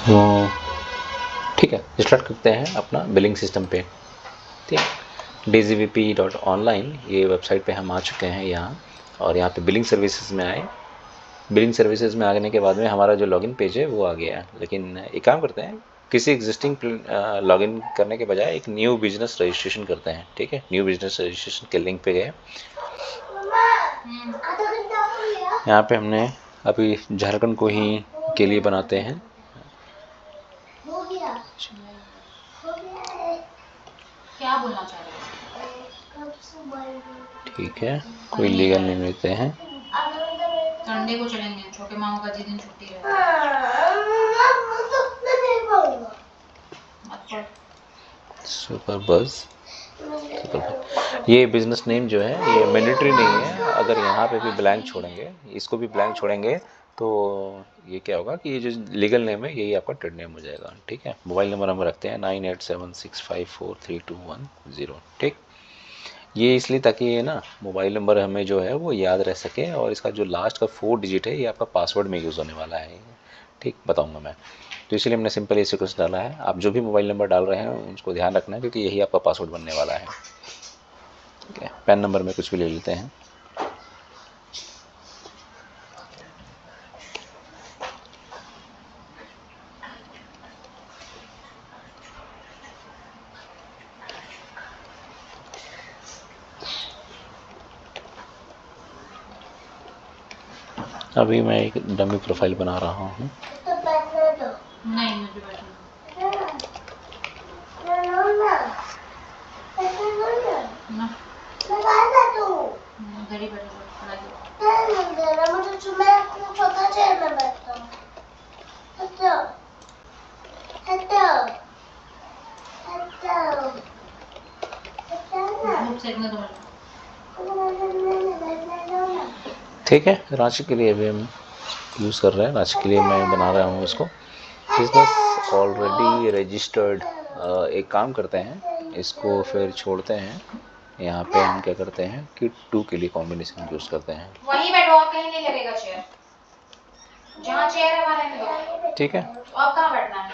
वो ठीक है, स्टार्ट करते हैं अपना बिलिंग सिस्टम पे। ठीक, dgvp.online ये वेबसाइट पे हम आ चुके हैं यहाँ, और यहाँ पे बिलिंग सर्विसेज में आए। बिलिंग सर्विसेज में आने के बाद में हमारा जो लॉगिन पेज है वो आ गया है। लेकिन एक काम करते हैं, किसी एग्जिस्टिंग लॉगिन करने के बजाय एक न्यू बिजनेस रजिस्ट्रेशन करते हैं। ठीक है, न्यू बिजनेस रजिस्ट्रेशन के लिंक पे गए। यहाँ पे हमने अभी झारखंड को ही के लिए बनाते हैं। क्या बोलना चाह रहे हो? ठीक है, कोई लीगल नहीं लेते हैं। संडे को चलेंगे, छोटे मामू का जिस दिन छुट्टी है। सुपर बस, ये बिजनेस नेम जो है ये मैंडेटरी नहीं है। अगर यहाँ पे भी ब्लैंक छोड़ेंगे, इसको भी ब्लैंक छोड़ेंगे, तो ये क्या होगा कि ये जो लीगल नेम है यही आपका ट्रेड नेम हो जाएगा। ठीक है, मोबाइल नंबर हम रखते हैं 9876543210। ठीक, ये इसलिए ताकि ये ना मोबाइल नंबर हमें जो है वो याद रह सके, और इसका जो लास्ट का 4 डिजिट है ये आपका पासवर्ड में यूज़ होने वाला है। ठीक, बताऊंगा मैं, तो इसलिए हमने सिंपल ये सीक्वेंस डाला है। आप जो भी मोबाइल नंबर डाल रहे हैं उसको ध्यान रखना है, क्योंकि यही आपका पासवर्ड बनने वाला है। ठीक है, पैन नंबर में कुछ भी ले लेते हैं। अभी मैं एक डमी प्रोफाइल बना रहा हूँ। नहीं, मुझे बैठना ना, उधर ही बैठो, खड़ा करो। धूप सेकने दो मुझे। ठीक है, रांची के लिए भी हम यूज़ कर रहे हैं, रांची के लिए मैं बना रहा हूँ इसको। Business already registered. एक काम करते हैं, इसको फिर छोड़ते हैं। यहाँ पे हम क्या करते हैं कि 2 के लिए कॉम्बिनेशन यूज़ करते हैं। वहीं बैठो, और कहीं नहीं लगेगा चेयर। जहाँ चेयर है वहाँ रहने दो। ठीक है, तो अब कहाँ बैठना है?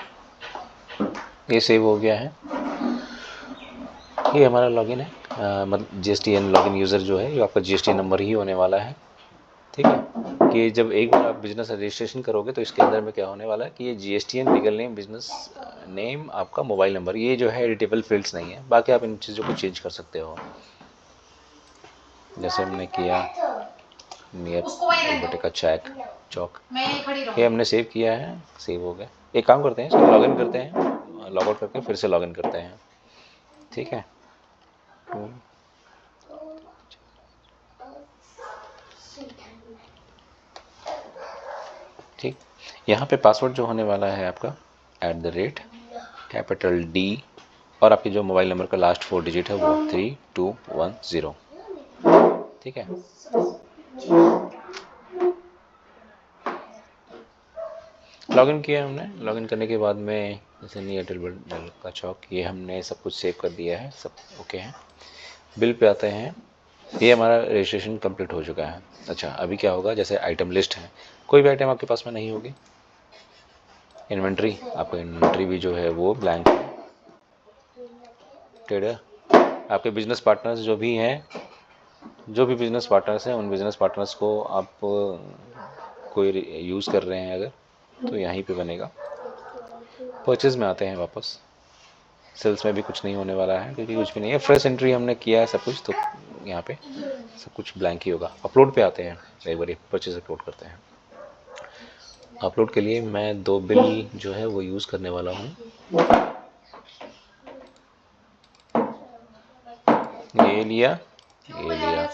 ये सेव हो गया है। ये हमारा लॉगिन है, मतलब GSTN लॉगिन यूज़र जो है ये आपका GST नंबर ही होने वाला है। ठीक है, कि जब एक बार आप बिजनेस रजिस्ट्रेशन करोगे तो इसके अंदर में क्या होने वाला है कि ये GSTN legal name, business name, आपका मोबाइल नंबर, ये जो है एडिटेबल फील्ड्स नहीं है। बाकी आप इन चीज़ों को चेंज कर सकते हो, जैसे हमने किया नियर बटे का चौक, ये हमने सेव किया है, सेव हो गया। एक काम करते हैं, इसको लॉगिन करते हैं, लॉग आउट करके फिर से लॉगिन करते हैं। ठीक है, ठीक, यहाँ पे पासवर्ड जो होने वाला है आपका @D, और आपके जो मोबाइल नंबर का लास्ट 4 डिजिट है वो 3210। ठीक है, लॉगिन किया हमने। लॉगिन करने के बाद में जैसे नी एयरटेल का चौक, ये हमने सब कुछ सेव कर दिया है, सब ओके है। बिल पे आते हैं, ये हमारा रजिस्ट्रेशन कंप्लीट हो चुका है। अच्छा, अभी क्या होगा, जैसे आइटम लिस्ट है, कोई भी आइटम आपके पास में नहीं होगी। इन्वेंट्री, आपका इन्वेंट्री भी जो है वो ब्लैंक है। ट्रेडर, आपके बिजनेस पार्टनर्स जो भी हैं, जो भी बिजनेस पार्टनर्स हैं, उन बिजनेस पार्टनर्स को आप कोई यूज़ कर रहे हैं अगर, तो यहीं पे बनेगा। परचेज में आते हैं वापस, सेल्स में भी कुछ नहीं होने वाला है, क्योंकि कुछ भी नहीं है, फ्रेश एंट्री हमने किया है सब कुछ, तो यहाँ पे सब कुछ ब्लैंक ही होगा। अपलोड पे आते हैं, एक बार परचेज अपलोड करते हैं। अपलोड के लिए मैं 2 बिल जो है वो यूज़ करने वाला हूँ। ये लिया, ये लिया,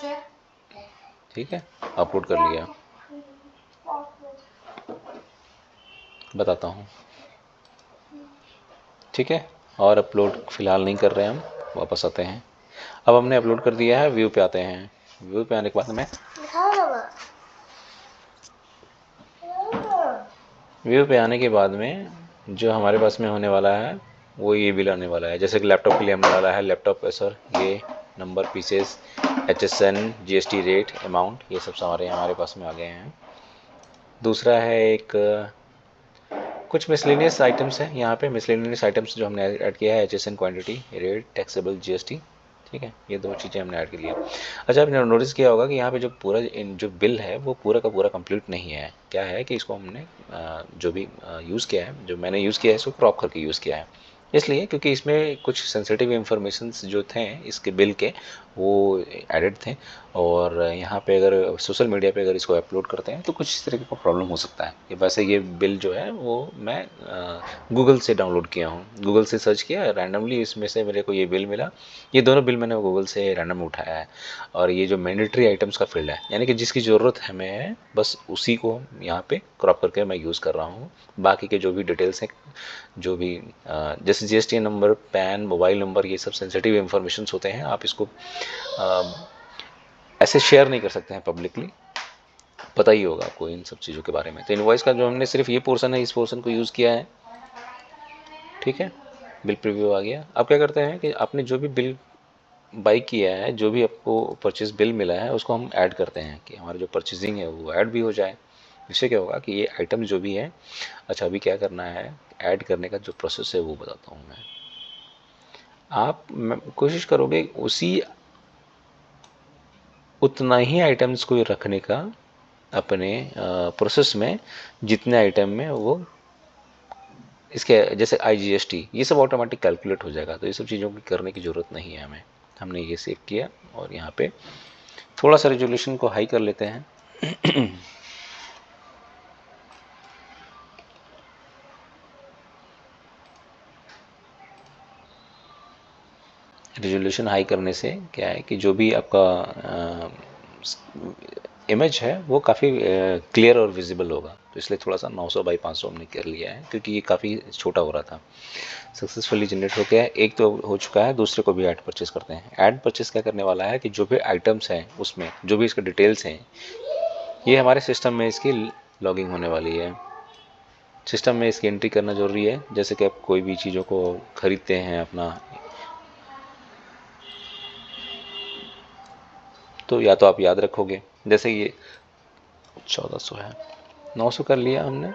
ठीक है, अपलोड कर लिया। बताता हूँ, ठीक है, और अपलोड फ़िलहाल नहीं कर रहे हैं हम, वापस आते हैं। अब हमने अपलोड कर दिया है, व्यू पे आते हैं। व्यू पे आने के बाद में व्यू पे आने के बाद में जो हमारे पास में होने वाला है वो ये बिल आने वाला है। जैसे कि लैपटॉप के लिए हमने डाला है लैपटॉप पे सर, ये number, pieces, HSN, GST rate, amount, ये सब सारे हमारे पास में आ गए हैं। दूसरा है एक कुछ मिसलेनियस आइटम्स हैं यहाँ पे। मिसलेनियस आइटम्स जो हमने ऐड किया है, HSN quantity, rate, taxable, GST, ठीक है, ये दो चीज़ें हमने ऐड कर लिया। अच्छा, आपने नोटिस किया होगा कि यहाँ पे जो पूरा जो बिल है वो पूरा का पूरा कंप्लीट नहीं है। क्या है कि इसको हमने जो भी यूज़ किया है, जो मैंने यूज़ किया है, इसको क्रॉप करके यूज़ किया है। इसलिए क्योंकि इसमें कुछ सेंसिटिव इंफॉर्मेशंस जो थे इसके बिल के, वो एडेड थे। और यहाँ पे अगर सोशल मीडिया पे अगर इसको अपलोड करते हैं तो कुछ इस तरह का प्रॉब्लम हो सकता है। कि वैसे ये बिल जो है वो मैं गूगल से डाउनलोड किया हूँ, गूगल से सर्च किया, रैंडमली इसमें से मेरे को ये बिल मिला। ये दोनों बिल मैंने गूगल से रैंडम उठाया है। और ये जो मैंडेटरी आइटम्स का फील्ड है, यानी कि जिसकी ज़रूरत है मैं बस उसी को यहाँ पे क्रॉप करके मैं यूज़ कर रहा हूँ। बाकी के जो भी डिटेल्स हैं, जो भी जैसे GST number, pan, mobile number, ये सब सेंसिटिव इंफॉर्मेशंस होते हैं, आप इसको ऐसे शेयर नहीं कर सकते हैं पब्लिकली। पता ही होगा आपको इन सब चीज़ों के बारे में। तो इनवॉइस का जो हमने सिर्फ ये पोर्शन है, इस पोर्शन को यूज़ किया है, ठीक है। बिल प्रीव्यू आ गया। अब क्या करते हैं कि आपने जो भी बिल बाई किया है, जो भी आपको परचेज बिल मिला है, उसको हम ऐड करते हैं कि हमारी जो परचेजिंग है वो ऐड भी हो जाए। इससे क्या होगा कि ये आइटम जो भी है, अच्छा अभी क्या करना है, ऐड करने का जो प्रोसेस है वो बताता हूँ मैं। आप कोशिश करोगे उसी उतना ही आइटम्स को रखने का अपने प्रोसेस में, जितने आइटम में वो इसके, जैसे IGST, ये सब ऑटोमेटिक कैलकुलेट हो जाएगा। तो ये सब चीज़ों की करने की ज़रूरत नहीं है हमें। हमने ये सेव किया और यहाँ पे थोड़ा सा रेजोल्यूशन को हाई कर लेते हैं। रेजोल्यूशन हाई करने से क्या है कि जो भी आपका इमेज है वो काफ़ी क्लियर और विजिबल होगा। तो इसलिए थोड़ा सा 900 बाई 500 हमने कर लिया है, क्योंकि ये काफ़ी छोटा हो रहा था। सक्सेसफुली जनरेट हो गया है, एक तो हो चुका है, दूसरे को भी ऐड परचेस करते हैं। ऐड परचेस क्या करने वाला है कि जो भी आइटम्स हैं उसमें जो भी इसके डिटेल्स हैं, ये हमारे सिस्टम में इसकी लॉगिंग होने वाली है। सिस्टम में इसकी एंट्री करना जरूरी है। जैसे कि आप कोई भी चीज़ों को खरीदते हैं अपना, तो या तो आप याद रखोगे, जैसे ये 1400 है, 900 कर लिया हमने,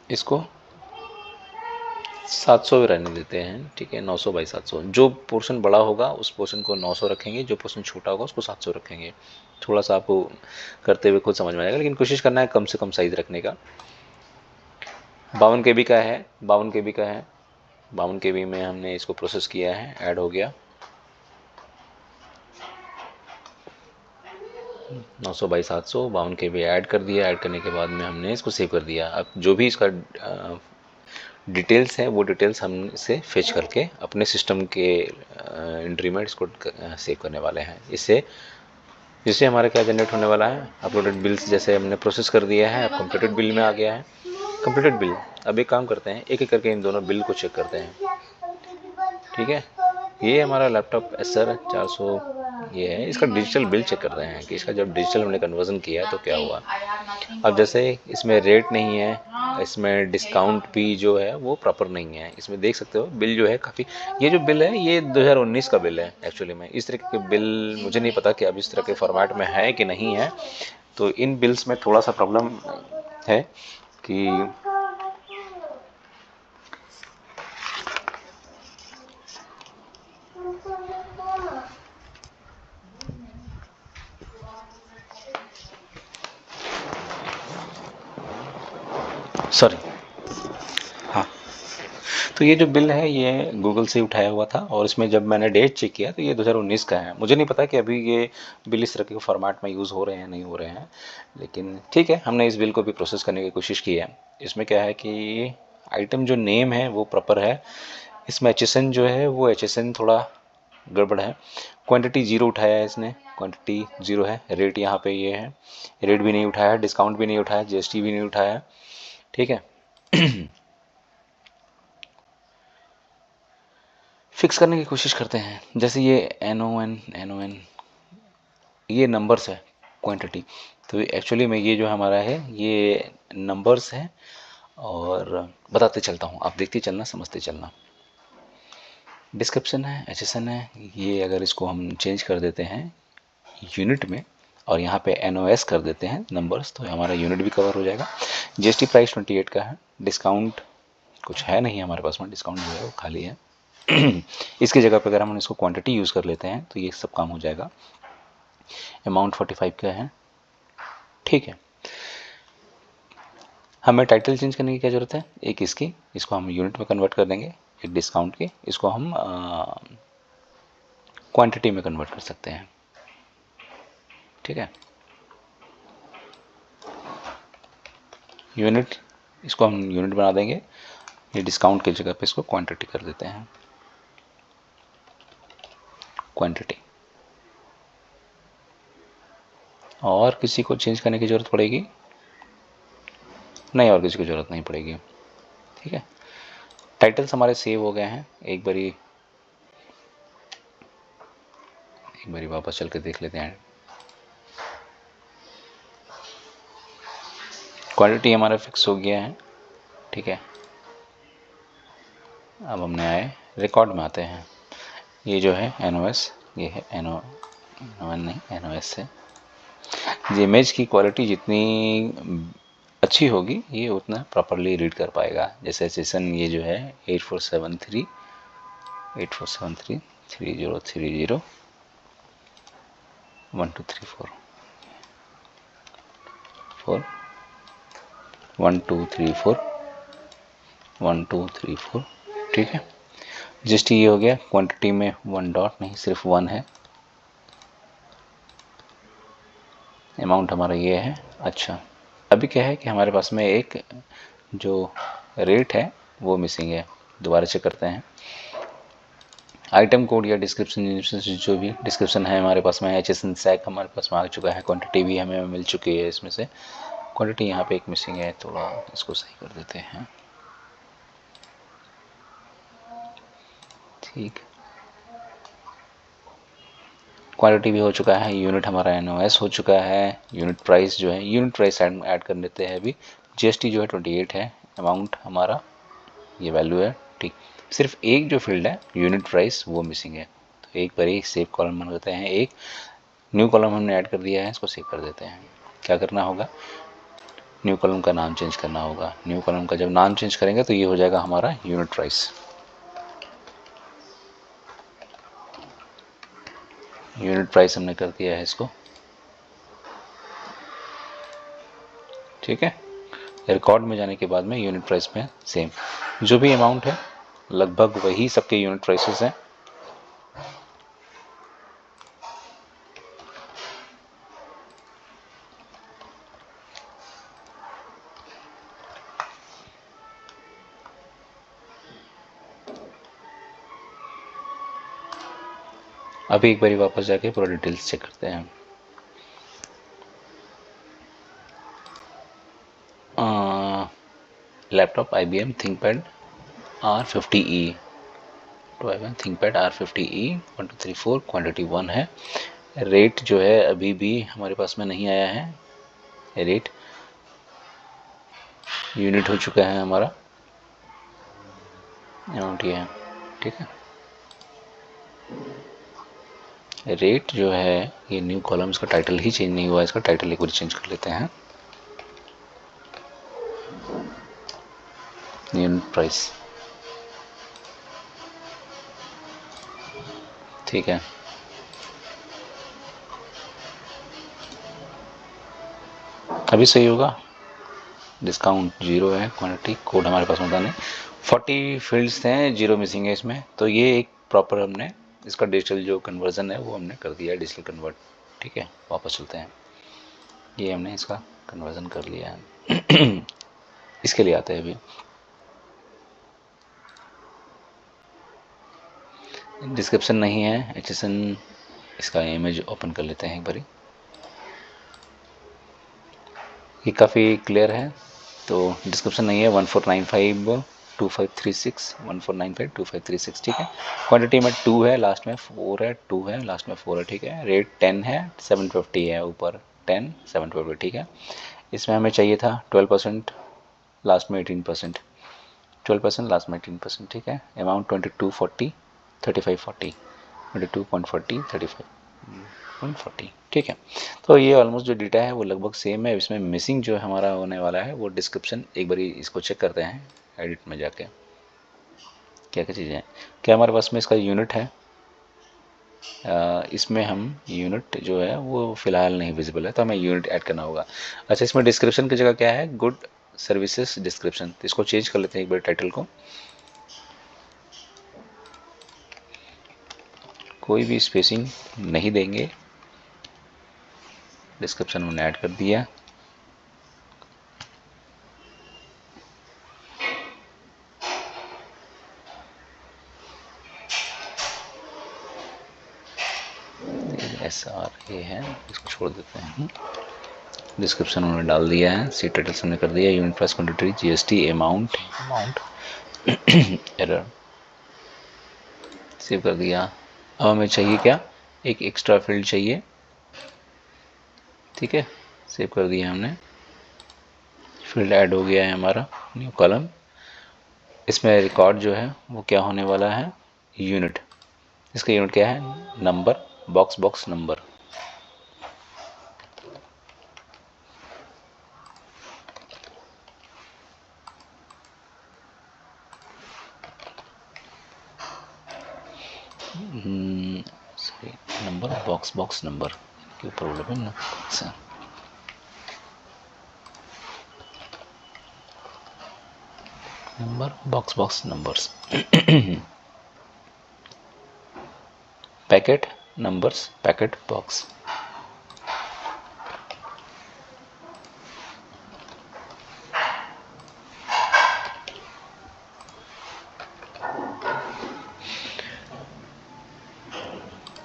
इसको 700 रहने देते हैं, ठीक है। 900 बाई 700, जो पोर्शन बड़ा होगा उस पोर्शन को 900 रखेंगे, जो पोर्शन छोटा होगा उसको 700 रखेंगे। थोड़ा सा आपको करते हुए खुद समझ में आएगा, लेकिन कोशिश करना है कम से कम साइज रखने का। 52 KB का है, 52 KB का है। 52 KB में हमने इसको प्रोसेस किया है, ऐड हो गया 900 बाई 700, 52 KB ऐड कर दिया। ऐड करने के बाद में हमने इसको सेव कर दिया। अब जो भी इसका डिटेल्स हैं वो डिटेल्स हम इसे फेच करके अपने सिस्टम के एंट्री में इसको सेव करने वाले हैं। जिससे हमारा क्या जनरेट होने वाला है, अपलोडेड बिल्स जैसे हमने प्रोसेस कर दिया है, अब कंप्लीटेड बिल में आ गया है। कंप्लीटेड बिल, अब एक काम करते हैं, एक एक करके इन दोनों बिल को चेक करते हैं, ठीक है। ये हमारा लैपटॉप एसर 400 ये है, इसका डिजिटल बिल चेक करते हैं कि इसका जब डिजिटल हमने कन्वर्जन किया तो क्या हुआ। अब जैसे इसमें रेट नहीं है, इसमें डिस्काउंट भी जो है वो प्रॉपर नहीं है। इसमें देख सकते हो बिल जो है काफ़ी, ये जो बिल है ये 2019 का बिल है एक्चुअली में। इस तरह के बिल मुझे नहीं पता कि अब इस तरह के फॉर्मेट में है कि नहीं है। तो इन बिल्स में थोड़ा सा प्रॉब्लम है कि सॉरी, हाँ, तो ये जो बिल है ये गूगल से उठाया हुआ था, और इसमें जब मैंने डेट चेक किया तो ये 2019 का है। मुझे नहीं पता कि अभी ये बिल इस तरह के फॉर्मेट में यूज़ हो रहे हैं नहीं हो रहे हैं, लेकिन ठीक है, हमने इस बिल को भी प्रोसेस करने की कोशिश की है। इसमें क्या है कि आइटम जो नेम है वो प्रॉपर है, इसमें HSN जो है वो HSN थोड़ा गड़बड़ है। क्वांटिटी 0 उठाया है इसने, क्वांटिटी 0 है। रेट यहाँ पे ये है, रेट भी नहीं उठाया, डिस्काउंट भी नहीं उठाया, GST भी नहीं उठाया, ठीक है। फिक्स करने की कोशिश करते हैं। जैसे ये NON ये नंबर्स है, क्वांटिटी, तो एक्चुअली में ये जो हमारा है ये नंबर्स है। और बताते चलता हूँ, आप देखते चलना, समझते चलना। डिस्क्रिप्शन है, HSN है, ये अगर इसको हम चेंज कर देते हैं यूनिट में, और यहाँ पे NOS कर देते हैं नंबर्स, तो हमारा यूनिट भी कवर हो जाएगा। GST प्राइस 28 का है, डिस्काउंट कुछ है नहीं हमारे पास में, डिस्काउंट जो है वो खाली है। इसकी जगह पे अगर हम इसको क्वांटिटी यूज़ कर लेते हैं तो ये सब काम हो जाएगा। अमाउंट 45 का है, ठीक है। हमें टाइटल चेंज करने की क्या ज़रूरत है, एक इसको हम यूनिट में कन्वर्ट कर देंगे, एक डिस्काउंट की इसको हम क्वांटिटी में कन्वर्ट कर सकते हैं, ठीक है। यूनिट, इसको हम यूनिट बना देंगे, ये डिस्काउंट की जगह पे इसको क्वांटिटी कर देते हैं, क्वांटिटी। और किसी को चेंज करने की ज़रूरत पड़ेगी नहीं, और किसी को ज़रूरत नहीं पड़ेगी, ठीक है। टाइटल्स हमारे सेव हो गए हैं, एक बारी वापस चल के देख लेते हैं। क्वांटिटी हमारा फिक्स हो गया है, ठीक है। अब हमने आए रिकॉर्ड में आते हैं, ये जो है NOS, ये है NOS है। ये इमेज की क्वालिटी जितनी अच्छी होगी ये उतना प्रॉपरली रीड कर पाएगा। जैसे सेशन ये जो है 8473 3030 1234 1234 1234, ठीक है। जस्ट ये हो गया। क्वांटिटी में 1 डॉट नहीं, सिर्फ 1 है। अमाउंट हमारा ये है। अच्छा, अभी क्या है कि हमारे पास में एक जो रेट है वो मिसिंग है। दोबारा चेक करते हैं। आइटम कोड या डिस्क्रिप्शन, जो भी डिस्क्रिप्शन है हमारे पास में, HSN सैक हमारे पास में आ चुका है, क्वांटिटी भी हमें मिल चुकी है। इसमें से क्वांटिटी यहाँ पे एक मिसिंग है, थोड़ा इसको सही कर देते हैं, ठीक। क्वालिटी भी हो चुका है, यूनिट हमारा NOS हो चुका है। यूनिट प्राइस जो है, यूनिट प्राइस ऐड कर लेते हैं अभी। GST जो है 28 है। अमाउंट हमारा ये वैल्यू है, ठीक। सिर्फ एक जो फील्ड है यूनिट प्राइस वो मिसिंग है, तो एक बार ही सेव कॉलम बना देते हैं। एक न्यू कॉलम हमने ऐड कर दिया है, इसको सेव कर देते हैं। क्या करना होगा, न्यू कॉलम का नाम चेंज करना होगा। न्यू कॉलम का जब नाम चेंज करेंगे तो ये हो जाएगा हमारा यूनिट प्राइस। यूनिट प्राइस हमने कर दिया है इसको, ठीक है। रिकॉर्ड में जाने के बाद में यूनिट प्राइस में सेम जो भी अमाउंट है लगभग वही सबके यूनिट प्राइसेस हैं। अभी एक बारी वापस जाके पूरा डिटेल्स चेक करते हैं। लैपटॉप IBM ThinkPad R50E, तो IBM ThinkPad R50E 1234, क्वांटिटी 1 है। रेट जो है अभी भी हमारे पास में नहीं आया है। रेट यूनिट हो चुका है हमारा, अमाउंट ये है, ठीक है। रेट जो है ये न्यू कॉलम्स का टाइटल ही चेंज नहीं हुआ, इसका टाइटल एक बार चेंज कर लेते हैं। यूनिट प्राइस, ठीक है। अभी सही होगा। डिस्काउंट 0 है, क्वांटिटी कोड हमारे पास होता नहीं। 40 फील्ड्स हैं, 0 मिसिंग है इसमें, तो ये एक प्रॉपर हमने इसका डिजिटल जो कन्वर्जन है वो हमने कर दिया है, डिजिटल कन्वर्ट, ठीक है। वापस चलते हैं, ये हमने इसका कन्वर्जन कर लिया है। इसके लिए आते हैं अभी। डिस्क्रिप्शन नहीं है, HSN इसका इमेज ओपन कर लेते हैं एक बारी। ये काफ़ी क्लियर है, तो डिस्क्रिप्शन नहीं है। 1495 2536 1495 2536, ठीक है। क्वांटिटी में 2 है, लास्ट में 4 है, 2 है, लास्ट में 4 है, ठीक है। रेट 10 है, 750 है, ऊपर 10 750, ठीक है। इसमें हमें चाहिए था 12%, लास्ट में 18%, 12% लास्ट में 18%, ठीक है। अमाउंट 2240 3540 22.40 35 140, ठीक है। तो ये ऑलमोस्ट जो डेटा है वो लगभग सेम है। इसमें मिसिंग जो हमारा होने वाला है वो डिस्क्रिप्शन, एक बार इसको चेक करते हैं एडिट में जाके क्या क्या चीज़ें हैं। क्या हमारे पास में इसका यूनिट है, इसमें हम यूनिट जो है वो फ़िलहाल नहीं विजिबल है, तो हमें यूनिट ऐड करना होगा। अच्छा, इसमें डिस्क्रिप्शन की जगह क्या है, गुड सर्विसेज डिस्क्रिप्शन, तो इसको चेंज कर लेते हैं एक बार टाइटल को, कोई भी स्पेसिंग नहीं देंगे, डिस्क्रिप्शन हमने ऐड कर दिया। SRA है, इसको छोड़ देते हैं। डिस्क्रिप्शन उन्होंने डाल दिया है, सी टाइटल्स हमने कर दिया, unit price quantity GST amount error save कर दिया। अब हमें चाहिए क्या, एक एक्स्ट्रा फील्ड चाहिए, ठीक है, सेव कर दिया हमने, फील्ड ऐड हो गया है हमारा न्यू कॉलम। इसमें रिकॉर्ड जो है वो क्या होने वाला है, यूनिट, इसका यूनिट क्या है, number, box number. Sorry, number box number, क्यों प्रॉब्लम है ना, अच्छा number box numbers packet numbers packet box.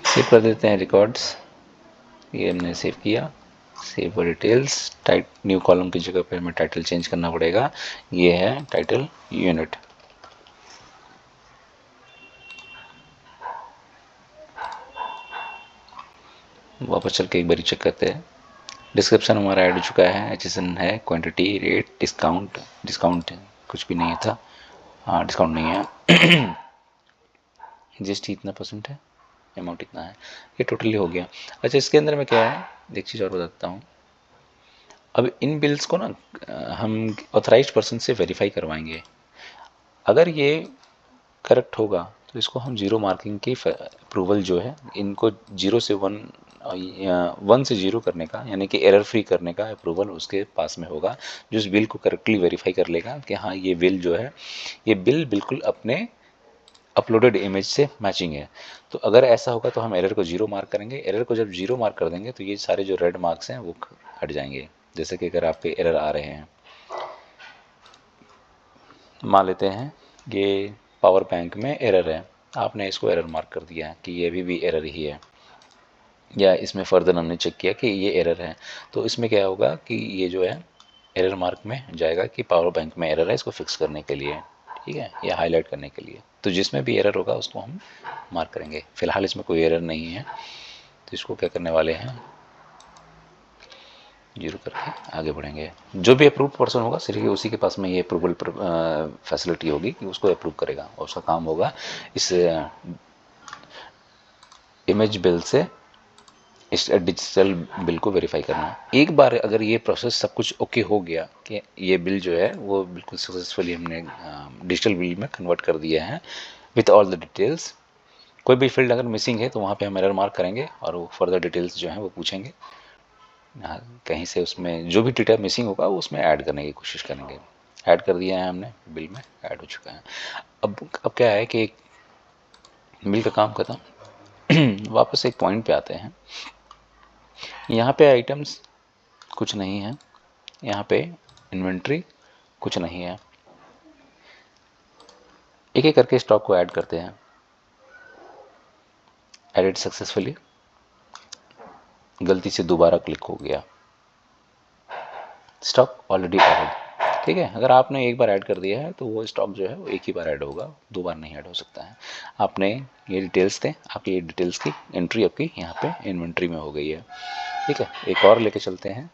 Save कर देते हैं रिकॉर्ड्स, ये हमने सेव किया, save details, tight new column की जगह पे हमें टाइटल चेंज करना पड़ेगा, ये है टाइटल यूनिट। वापस चल के एक बार चेक करते हैं, डिस्क्रिप्शन हमारा ऐड हो चुका है, HSN है, क्वांटिटी, रेट, डिस्काउंट कुछ भी नहीं था, हाँ डिस्काउंट नहीं है, GST इतना % है, अमाउंट इतना है, ये टोटली हो गया। अच्छा, इसके अंदर में क्या है, एक चीज़ और बताता हूँ। अब इन बिल्स को ना हम ऑथराइज्ड पर्सन से वेरीफाई करवाएंगे, अगर ये करेक्ट होगा तो इसको हम जीरो मार्किंग की अप्रूवल जो है, इनको 0 से 1 1 से 0 करने का, यानी कि एरर फ्री करने का अप्रूवल उसके पास में होगा, जो इस बिल को करेक्टली वेरीफाई कर लेगा कि हाँ ये बिल जो है, ये बिल बिल्कुल अपने अपलोडेड इमेज से मैचिंग है। तो अगर ऐसा होगा तो हम एरर को 0 मार्क करेंगे, एरर को जब 0 मार्क कर देंगे तो ये सारे जो रेड मार्क्स हैं वो हट जाएंगे। जैसे कि अगर आपके एरर आ रहे हैं, मान लेते हैं ये पावर बैंक में एरर है, आपने इसको एरर मार्क कर दिया कि ये भी एरर ही है, या इसमें फर्दर हमने चेक किया कि ये एरर है, तो इसमें क्या होगा कि ये जो है एरर मार्क में जाएगा कि पावर बैंक में एरर है, इसको फिक्स करने के लिए, ठीक है, या हाईलाइट करने के लिए। तो जिसमें भी एरर होगा उसको हम मार्क करेंगे। फिलहाल इसमें कोई एरर नहीं है, तो इसको क्या करने वाले हैं, 0 करके आगे बढ़ेंगे। जो भी अप्रूव पर्सन होगा सिर्फ उसी के पास में ये अप्रूवल फैसिलिटी होगी कि उसको अप्रूव करेगा, और उसका काम होगा इस इमेज बिल से इस डिजिटल बिल को वेरीफाई करना। एक बार अगर ये प्रोसेस सब कुछ ओके हो गया कि ये बिल जो है वो बिल्कुल सक्सेसफुली हमने डिजिटल बिल में कन्वर्ट कर दिया है विथ ऑल द डिटेल्स, कोई भी फील्ड अगर मिसिंग है तो वहाँ पे हम एरर मार्क करेंगे और वो फर्दर डिटेल्स जो हैं वो पूछेंगे, कहीं से उसमें जो भी डेटा मिसिंग होगा वो उसमें ऐड करने की कोशिश करेंगे। ऐड कर दिया है हमने, बिल में ऐड हो चुका है। अब क्या है कि बिल का काम खत्म वापस एक पॉइंट पे आते हैं, यहाँ पे आइटम्स कुछ नहीं है, यहाँ पे इन्वेंट्री कुछ नहीं है, एक एक करके स्टॉक को ऐड करते हैं। एडिट सक्सेसफुली, गलती से दोबारा क्लिक हो गया, स्टॉक ऑलरेडी एडेड, ठीक है। अगर आपने एक बार ऐड कर दिया है तो वो स्टॉक जो है वो एक ही बार ऐड होगा, 2 बार नहीं ऐड हो सकता है। आपने ये डिटेल्स थे, आपकी ये डिटेल्स की एंट्री आपकी यहाँ पे इन्वेंट्री में हो गई है, ठीक है। एक और लेके चलते हैं,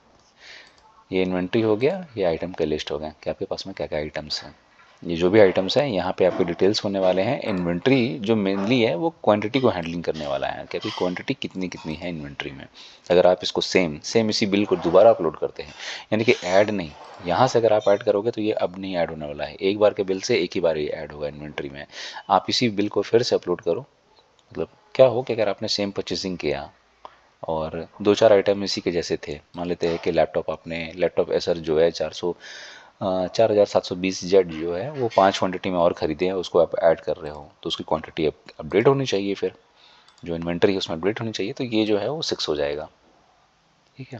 ये इन्वेंट्री हो गया, ये आइटम के लिस्ट हो गए कि आपके पास में क्या क्या आइटम्स हैं। ये जो भी आइटम्स हैं यहाँ पे आपके डिटेल्स होने वाले हैं। इन्वेंट्री जो मेनली है वो क्वांटिटी को हैंडलिंग करने वाला है, कि क्वांटिटी कितनी कितनी है इन्वेंट्री में। अगर आप इसको सेम सेम इसी बिल को दोबारा अपलोड करते हैं, यानी कि ऐड नहीं, यहाँ से अगर आप ऐड करोगे तो ये अब नहीं ऐड होने वाला है, एक बार के बिल से एक ही बार ये ऐड होगा इन्वेंट्री में। आप इसी बिल को फिर से अपलोड करो, मतलब क्या हो कि अगर आपने सेम परचेसिंग किया और 2-4 आइटम इसी के जैसे थे, मान लेते हैं कि लैपटॉप एसर जो है 4720 जेड जो है वो 5 क्वांटिटी में और ख़रीदे हैं, उसको आप ऐड कर रहे हो तो उसकी क्वांटिटी अपडेट होनी चाहिए, फिर जो इन्वेंटरी है उसमें अपडेट होनी चाहिए, तो ये जो है वो 6 हो जाएगा। ठीक है,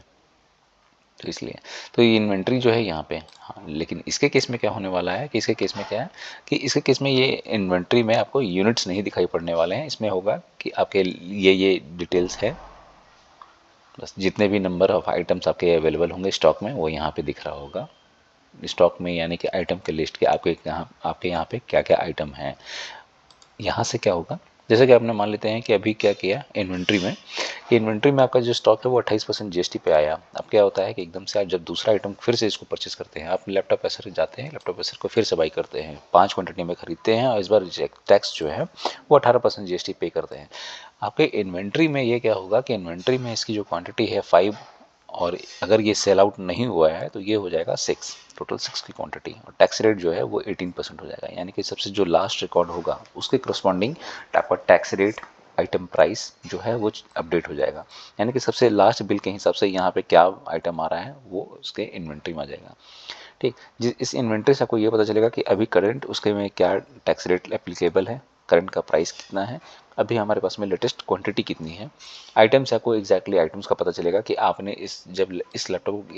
तो इसलिए तो ये इन्वेंट्री जो है यहाँ पे, हाँ, लेकिन इसके केस में क्या होने वाला है कि इसके केस में क्या है कि इसके केस में ये इन्वेंट्री में आपको यूनिट्स नहीं दिखाई पड़ने वाले हैं। इसमें होगा कि आपके ये डिटेल्स है, बस जितने भी नंबर ऑफ आइटम्स आपके अवेलेबल होंगे स्टॉक में वो यहाँ पे दिख रहा होगा स्टॉक में, यानी कि आइटम के लिस्ट के आपके यहाँ पे क्या क्या आइटम है। यहाँ से क्या होगा, जैसे कि आपने मान लेते हैं कि अभी क्या किया इन्वेंट्री में आपका जो स्टॉक है वो 28% जीएसटी पे आया। अब क्या होता है कि एकदम से आप जब दूसरा आइटम फिर से इसको परचेस करते हैं, आप लैपटॉप एसर जाते हैं, लैपटॉप एसर को फिर से बाई करते हैं, 5 क्वांटिटी में खरीदते हैं और इस बार टैक्स जो है वो 18% जीएसटी पे करते हैं। आपके इन्वेंट्री में ये क्या होगा कि इन्वेंट्री में इसकी जो क्वांटिटी है 5, और अगर ये सेल आउट नहीं हुआ है तो ये हो जाएगा 6, टोटल 6 की क्वांटिटी, और टैक्स रेट जो है वो 18% हो जाएगा, यानी कि सबसे जो लास्ट रिकॉर्ड होगा उसके करस्पॉन्डिंग आपका टैक्स रेट आइटम प्राइस जो है वो अपडेट हो जाएगा, यानी कि सबसे लास्ट बिल के हिसाब से यहाँ पे क्या आइटम आ रहा है वो उसके इन्वेंट्री में आ जाएगा। ठीक, जिस इस इन्वेंट्री से आपको ये पता चलेगा कि अभी करंट उसके में क्या टैक्स रेट एप्लीकेबल है, करंट का प्राइस कितना है, अभी हमारे पास में लेटेस्ट क्वांटिटी कितनी है। आइटम से आपको एग्जैक्टली आइटम्स का पता चलेगा कि आपने जब इस लैपटॉप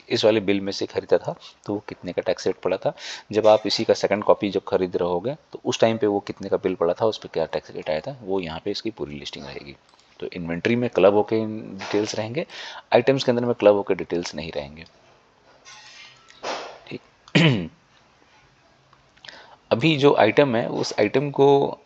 इस वाले बिल में से खरीदा था तो वो कितने का टैक्स रेट पड़ा था, जब आप इसी का सेकंड कॉपी जब खरीद रहे होगे तो उस टाइम पे वो कितने का बिल पड़ा था, उस पर क्या टैक्स रेट आया था, वो यहाँ पे इसकी पूरी लिस्टिंग रहेगी। तो इन्वेंट्री में क्लब होके डिटेल्स रहेंगे, आइटम्स के अंदर में क्लब होकर डिटेल्स नहीं रहेंगे। ठीक, अभी जो आइटम है उस आइटम को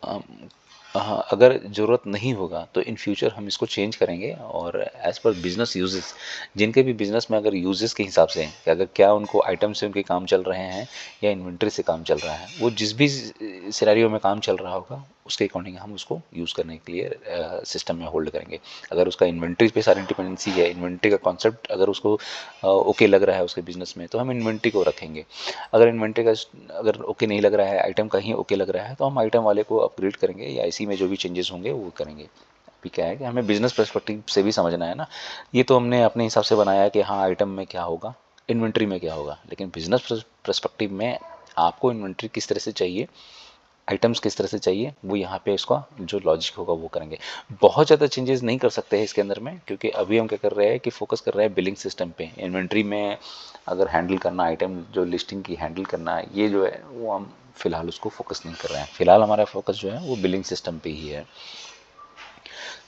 हाँ, अगर ज़रूरत नहीं होगा तो इन फ्यूचर हम इसको चेंज करेंगे, और एज़ पर बिज़नेस यूजेस, जिनके भी बिज़नेस में अगर यूजेस के हिसाब से कि अगर क्या उनको आइटम से उनके काम चल रहे हैं या इन्वेंट्री से काम चल रहा है, वो जिस भी सिनेरियो में काम चल रहा होगा उसके अकॉर्डिंग हम उसको यूज़ करने के लिए सिस्टम में होल्ड करेंगे। अगर उसका इन्वेंट्री पे सारी डिपेंडेंसी है, इन्वेंट्री का कॉन्सेप्ट अगर उसको ओके लग रहा है उसके बिजनेस में, तो हम इन्वेंट्री को रखेंगे। अगर इन्वेंट्री का अगर ओके नहीं लग रहा है, आइटम का ही ओके लग रहा है, तो हम आइटम वाले को अपग्रेड करेंगे या इसी में जो भी चेंजेस होंगे वो करेंगे। अभी क्या है कि हमें बिजनेस पर्सपेक्टिव से भी समझना है ना, ये तो हमने अपने हिसाब से बनाया कि हाँ आइटम में क्या होगा, इन्वेंट्री में क्या होगा, लेकिन बिजनेस पर्सपेक्टिव में आपको इन्वेंट्री किस तरह से चाहिए, आइटम्स किस तरह से चाहिए, वो यहाँ पे इसका जो लॉजिक होगा वो करेंगे। बहुत ज़्यादा चेंजेस नहीं कर सकते हैं इसके अंदर में, क्योंकि अभी हम क्या कर रहे हैं कि फोकस कर रहे हैं बिलिंग सिस्टम पे। इन्वेंट्री में अगर हैंडल करना, आइटम जो लिस्टिंग की हैंडल करना, ये जो है वो हम फिलहाल उसको फोकस नहीं कर रहे हैं। फिलहाल हमारा फोकस जो है वो बिलिंग सिस्टम पे ही है।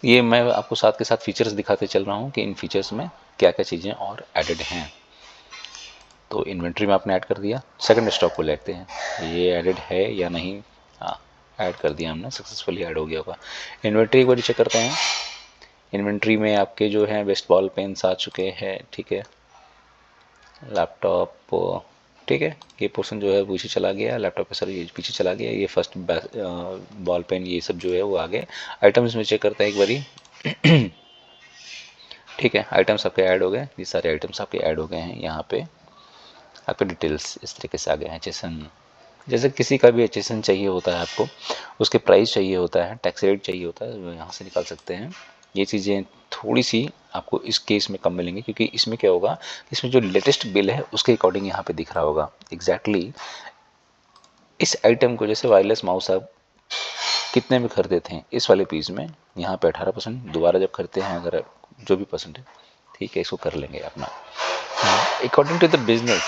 ये मैं आपको साथ के साथ फीचर्स दिखाते चल रहा हूँ कि इन फीचर्स में क्या क्या चीज़ें और एडेड हैं। तो इन्वेंट्री में आपने ऐड कर दिया, सेकंड स्टॉक को लेते हैं ये एडेड है या नहीं। हाँ, ऐड कर दिया हमने, सक्सेसफुली ऐड हो गया होगा। इन्वेंट्री एक बार चेक करते हैं। इन्वेंट्री में आपके जो है बेस्ट बॉल पेन्स आ चुके हैं, ठीक है, लैपटॉप, ठीक है, ये पोर्शन जो है पीछे चला गया, लैपटॉप पे सर ये पीछे चला गया, ये फर्स्ट बॉल पेन ये सब जो है वो आ गए। आइटम्स में चेक करते हैं एक बारी। ठीक है, आइटम्स आपके ऐड हो गए, ये सारे आइटम्स आपके ऐड हो गए हैं। यहाँ पे आपके डिटेल्स इस तरीके से आ गए हैं। एचएसएन, जैसे किसी का भी एचएसएन चाहिए होता है आपको, उसके प्राइस चाहिए होता है, टैक्स रेट चाहिए होता है, वो यहाँ से निकाल सकते हैं। ये चीज़ें थोड़ी सी आपको इस केस में कम मिलेंगी, क्योंकि इसमें क्या होगा, इसमें जो लेटेस्ट बिल है उसके अकॉर्डिंग यहाँ पे दिख रहा होगा एग्जैक्टली इस आइटम को। जैसे वायरलेस माउस आप कितने में खरीदे थे इस वाले पीस में, यहाँ पे 18%, दोबारा जब खरीदते हैं अगर जो भी परसेंट है, ठीक है, इसको कर लेंगे अपना अकॉर्डिंग टू द बिजनेस।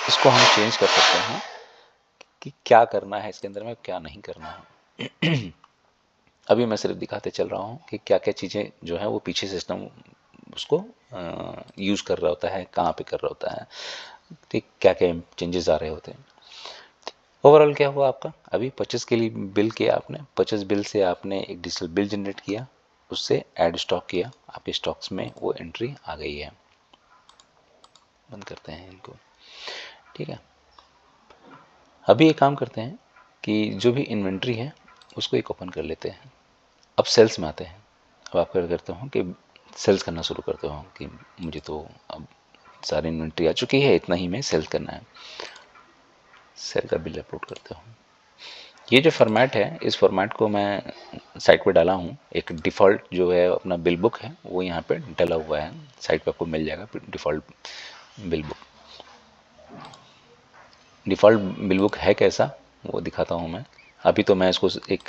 इसको हम चेंज कर सकते हैं कि क्या करना है इसके अंदर में, क्या नहीं करना है। अभी मैं सिर्फ दिखाते चल रहा हूँ कि क्या क्या चीज़ें जो है वो पीछे सिस्टम उसको यूज़ कर रहा होता है, कहाँ पे कर रहा होता है, ठीक, क्या क्या चेंजेस आ रहे होते हैं। ओवरऑल क्या हुआ आपका, अभी परचेस के लिए बिल किया आपने, परचेस बिल से आपने एक डिजिटल बिल जनरेट किया, उससे ऐड स्टॉक किया, आपके स्टॉक्स में वो एंट्री आ गई है। बंद करते हैं इनको, ठीक है। अभी एक काम करते हैं कि जो भी इन्वेंट्री है उसको एक ओपन कर लेते हैं। अब सेल्स में आते हैं। अब आप क्या करते हो कि सेल्स करना शुरू करते हो कि मुझे तो अब सारी इन्वेंट्री आ चुकी है, इतना ही मैं सेल करना है। सेल का बिल अपलोड करते हो। ये जो फॉर्मेट है, इस फॉर्मेट को मैं साइट पे डाला हूँ। एक डिफ़ॉल्ट जो है अपना बिल बुक है वो यहाँ पे डला हुआ है, साइट पे आपको मिल जाएगा default bill book. Default bill book है कैसा वो दिखाता हूँ मैं। अभी तो मैं इसको एक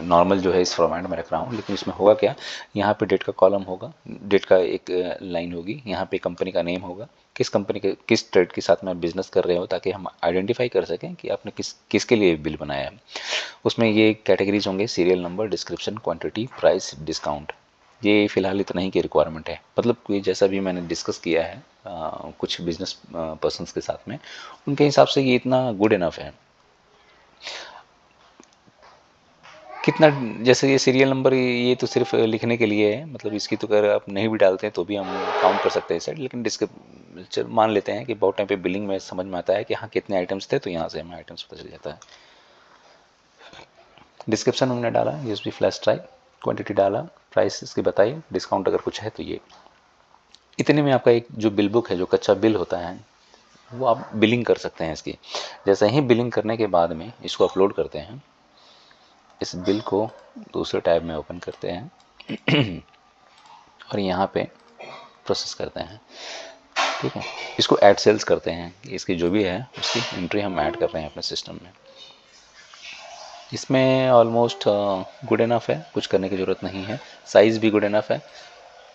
नॉर्मल जो है इस फॉर्मेट में रख रहा हूँ, लेकिन इसमें होगा क्या, यहाँ पे डेट का कॉलम होगा, डेट का एक लाइन होगी, यहाँ पे कंपनी का नेम होगा, किस कंपनी के किस ट्रेड के साथ में बिजनेस कर रहे हो, ताकि हम आइडेंटिफाई कर सकें कि आपने किसके लिए बिल बनाया है। उसमें ये कैटेगरीज होंगे, serial number, description, quantity, price, discount. ये फिलहाल इतना ही की रिक्वायरमेंट है। मतलब कि जैसा भी मैंने डिस्कस किया है कुछ बिजनेस पर्सन्स के साथ में, उनके हिसाब से ये इतना गुड इनफ है। कितना, जैसे ये सीरियल नंबर ये तो सिर्फ लिखने के लिए है, मतलब इसकी तो अगर आप नहीं भी डालते हैं तो भी हम काउंट कर सकते हैं इस साइड, लेकिन मान लेते हैं कि बहुत टाइम पे बिलिंग में समझ में आता है कि हाँ कितने आइटम्स थे, तो यहाँ से हमें आइटम्स पता चल जाता है। डिस्क्रिप्शन हमने डाला, यूएसबी फ्लैश ड्राइव, क्वांटिटी डाला, प्राइस इसकी बताई, डिस्काउंट अगर कुछ है तो ये। इतने में आपका एक जो बिल बुक है, जो कच्चा बिल होता है, वो आप बिलिंग कर सकते हैं इसकी। जैसे ही बिलिंग करने के बाद में इसको अपलोड करते हैं, इस बिल को दूसरे टैब में ओपन करते हैं और यहाँ पे प्रोसेस करते हैं। ठीक है, इसको ऐड सेल्स करते हैं, इसकी जो भी है उसकी एंट्री हम ऐड कर रहे हैं अपने सिस्टम में। इसमें ऑलमोस्ट गुड इनफ है, कुछ करने की ज़रूरत नहीं है। साइज़ भी गुड इनफ है,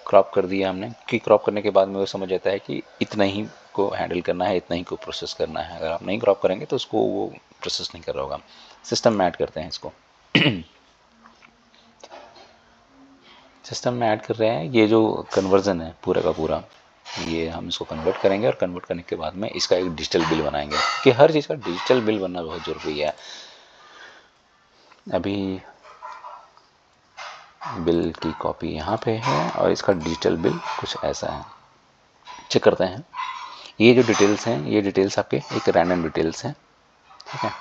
क्रॉप कर दिया हमने, कि क्रॉप करने के बाद में वो समझ आता है कि इतना ही को हैंडल करना है, इतना ही को प्रोसेस करना है। अगर आप नहीं क्रॉप करेंगे तो उसको वो प्रोसेस नहीं कर रहा होगा। सिस्टम में ऐड करते हैं इसको सिस्टम में ऐड कर रहे हैं। ये जो कन्वर्जन है पूरा का पूरा, ये हम इसको कन्वर्ट करेंगे और कन्वर्ट करने के बाद में इसका एक डिजिटल बिल बनाएंगे, कि हर चीज़ का डिजिटल बिल बनना बहुत ज़रूरी है। अभी बिल की कॉपी यहाँ पे है और इसका डिजिटल बिल कुछ ऐसा है। चेक करते हैं। ये जो डिटेल्स हैं, ये डिटेल्स आपके एक रैंडम डिटेल्स हैं। ठीक है,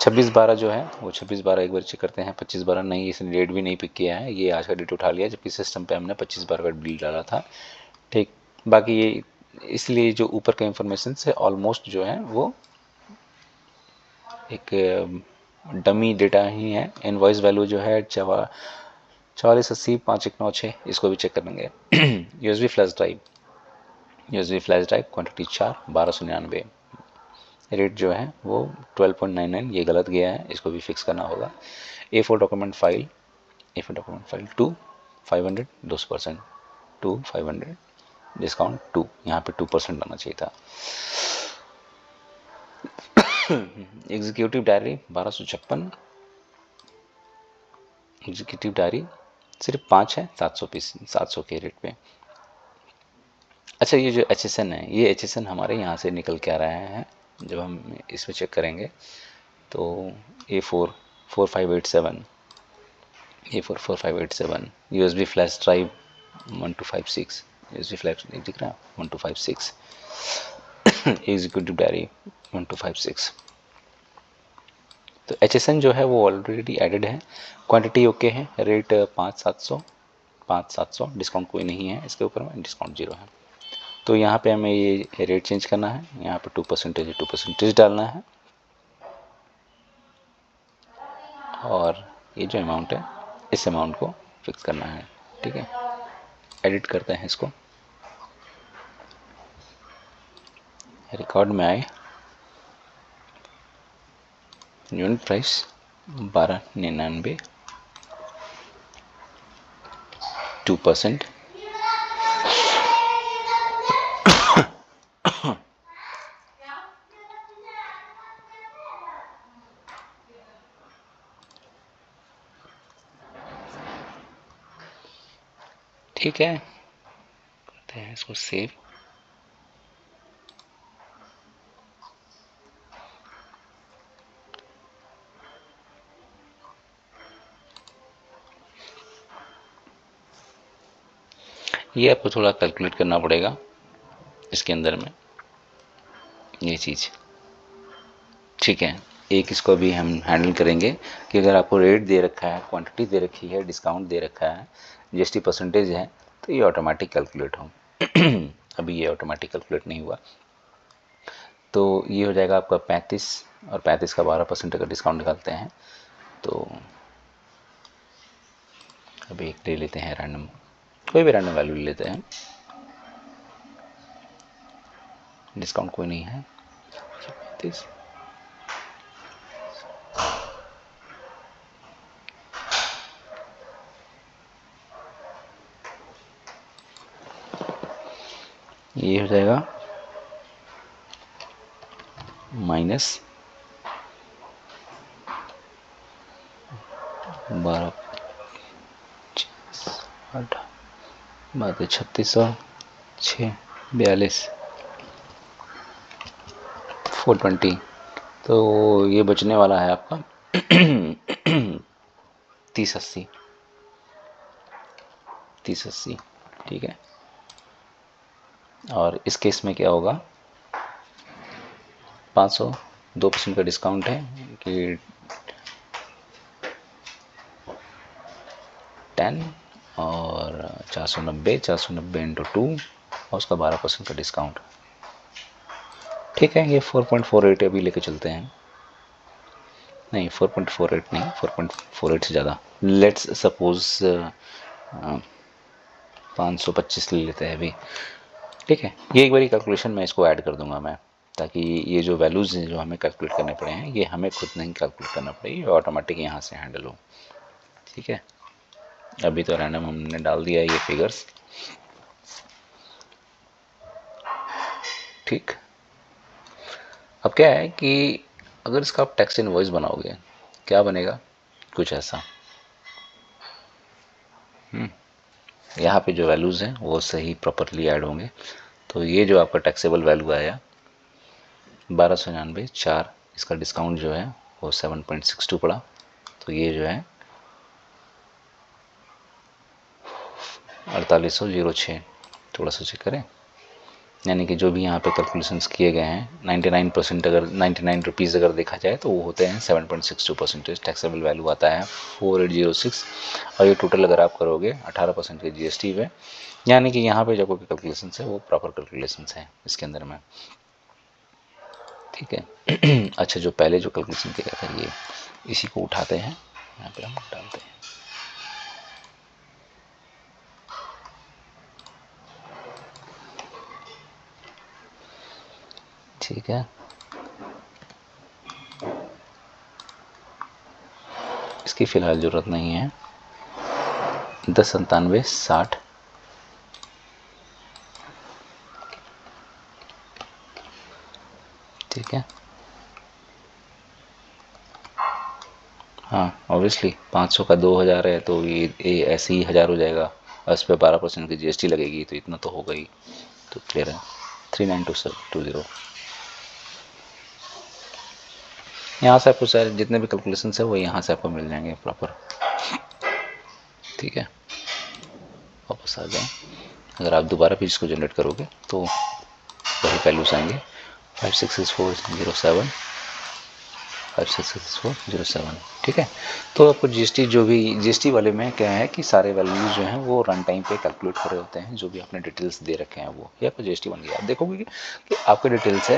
26/12 जो है वो 26/12 एक बार चेक करते हैं। 25/12 नहीं, इसने डेट भी नहीं पिक किया है, ये आज का डेट उठा लिया, जबकि सिस्टम पे हमने 25/12 का बिल डाला था। ठीक, बाकी ये इसलिए जो ऊपर का इंफॉर्मेशन से ऑलमोस्ट जो है वो एक डमी डेटा ही है। इनवॉइस वैल्यू जो है 44805196, इसको भी चेक करेंगे। USB flash drive, USB flash drive quantity 4 1299, rate जो है वो 12.99, ये गलत गया है, इसको भी फिक्स करना होगा। A4 document file, A4 document file 2 500 200%, 2 500 discount 2, यहाँ पे 2% आना चाहिए था। एग्जीक्यूटिव डायरी 1256, एग्जीक्यूटिव डायरी सिर्फ 5 है, 700 पीस, 700 के रेट पे। अच्छा, ये जो HSN है, ये HSN हमारे यहाँ से निकल के आ रहा है। जब हम इसमें चेक करेंगे तो A4 4587, A4 4587, USB flash drive 1256, USB flash दिख रहा है 1256, एग्जीक्यूटिव डायरी 1256। तो HSN जो है वो ऑलरेडी एडेड है। क्वांटिटी ओके है, रेट 5700, डिस्काउंट कोई नहीं है इसके ऊपर में, डिस्काउंट 0 है। तो यहाँ पे हमें ये रेट चेंज करना है, यहाँ पे 2% डालना है, और ये जो अमाउंट है इस अमाउंट को फिक्स करना है। ठीक है, एडिट करते हैं इसको, रिकॉर्ड में आए, यूनिट प्राइस 1299, 2%, ठीक है, करते हैं इसको सेव। ये आपको थोड़ा कैलकुलेट करना पड़ेगा इसके अंदर में, ये चीज़ ठीक है, एक इसको भी हम हैंडल करेंगे कि अगर आपको रेट दे रखा है, क्वांटिटी दे रखी है, डिस्काउंट दे रखा है, जीएसटी परसेंटेज है, तो ये ऑटोमेटिक कैलकुलेट हो। अभी ये ऑटोमेटिक कैलकुलेट नहीं हुआ, तो ये हो जाएगा आपका 35, और 35 का 12% अगर डिस्काउंट निकालते हैं तो अभी एक ले लेते हैं रैंडम, कोई भी रैंडम वैल्यू ले लेते हैं, डिस्काउंट कोई नहीं है। 35 ये हो जाएगा -12, 3600, 6, 42, 420, तो ये बचने वाला है आपका 3080, 3080, ठीक है। और इस केस में क्या होगा, 500, 2% का डिस्काउंट है कि 10, और 490, 490 इंटू 2, और उसका 12% का डिस्काउंट, ठीक है। ये 4.48 अभी लेके चलते हैं, नहीं 4.48 नहीं, 4.48 से ज़्यादा, लेट्स सपोज 525 ले लेते हैं अभी, ठीक है। ये एक बारी कैलकुलेशन में इसको ऐड कर दूंगा मैं, ताकि ये जो वैल्यूज़ हैं जो हमें कैलकुलेट करने पड़े हैं, ये हमें खुद नहीं कैलकुलेट करना पड़े, ये ऑटोमेटिक यहाँ से हैंडल हो, ठीक है। अभी तो रैंडम हमने डाल दिया ये फिगर्स, ठीक। अब क्या है कि अगर इसका आप टेक्स्ट इनवॉइस बनाओगे, क्या बनेगा, कुछ ऐसा, यहाँ पे जो वैल्यूज़ हैं वो सही प्रॉपरली ऐड होंगे, तो ये जो आपका टैक्सेबल वैल्यू आया 1299, 4, इसका डिस्काउंट जो है वो 7.62 पड़ा, तो ये जो है 4806, थोड़ा सा चेक करें, यानी कि जो भी यहाँ पे कैलकुलेशंस किए गए हैं 99%, अगर 99 रुपीज़ अगर देखा जाए तो वो होते हैं 7.62%, टैक्सेबल वैल्यू आता है 4806, और ये टोटल अगर आप करोगे 18% के जीएसटी पे, यानी कि यहाँ पे जो कोई कैलकुलेशंस है वो प्रॉपर कैलकुलेशंस हैं इसके अंदर में, ठीक है। अच्छा, जो पहले जो कैलकुलेशन किया था ये, इसी को उठाते हैं, यहाँ पे हम डालते हैं, ठीक है। इसकी फ़िलहाल ज़रूरत नहीं है, 109760, ठीक है। हाँ, ऑब्वियसली 500 का 2000 है, तो ये ऐसे ही 1000 हो जाएगा, और इस पर 12% की जीएसटी लगेगी, तो इतना तो होगा ही, तो क्लियर है। 392720, यहाँ से आपको सारे जितने भी कैलकुलेशन है वो यहाँ से आपको मिल जाएंगे प्रॉपर, ठीक है। वापस आ जाए, अगर आप दोबारा भी इसको जनरेट करोगे तो वही वैल्यूज आएंगे, 566407, 566407, ठीक है। तो आपको जीएसटी, जो भी जीएसटी वाले में क्या है कि सारे वैल्यूज जो हैं वो रन टाइम पे कैलकुलेट हो रहे होते हैं, जो भी आपने डिटेल्स दे रखे हैं वो, ये आपको जीएसटी बन गया। आप देखोगे कि आपके डिटेल्स है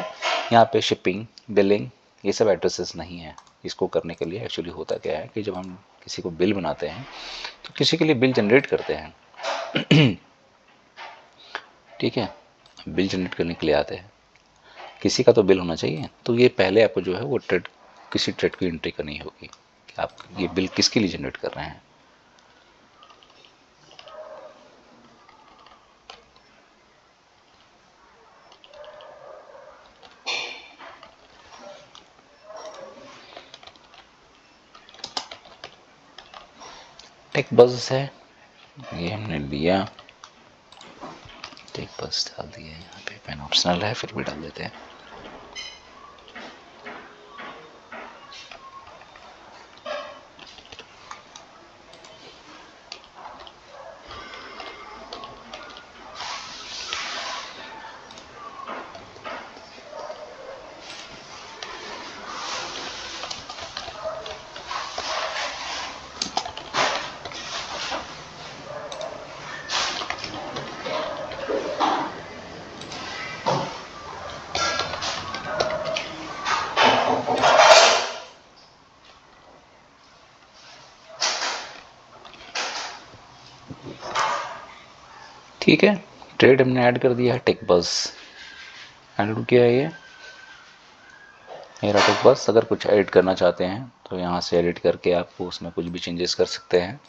यहाँ पे, शिपिंग, बिलिंग, ये सब एड्रेसेस नहीं है। इसको करने के लिए एक्चुअली होता क्या है कि जब हम किसी को बिल बनाते हैं तो किसी के लिए बिल जनरेट करते हैं, ठीक है, बिल जनरेट करने के लिए आते हैं, किसी का तो बिल होना चाहिए, तो ये पहले आपको जो है वो ट्रेड, किसी ट्रेड की एंट्री करनी होगी कि आप ये बिल किसके लिए जनरेट कर रहे हैं। टेक बस है, ये हमने लिया, टेक बस डाल दिया, यहाँ पे पेन ऑप्शनल है, फिर भी डाल देते हैं। ठीक है, ट्रेड हमने ऐड कर दिया है। टेक बस ऐड किया है ये मेरा टेक बस। अगर कुछ एडिट करना चाहते हैं तो यहाँ से एडिट करके आप उसमें कुछ भी चेंजेस कर सकते हैं।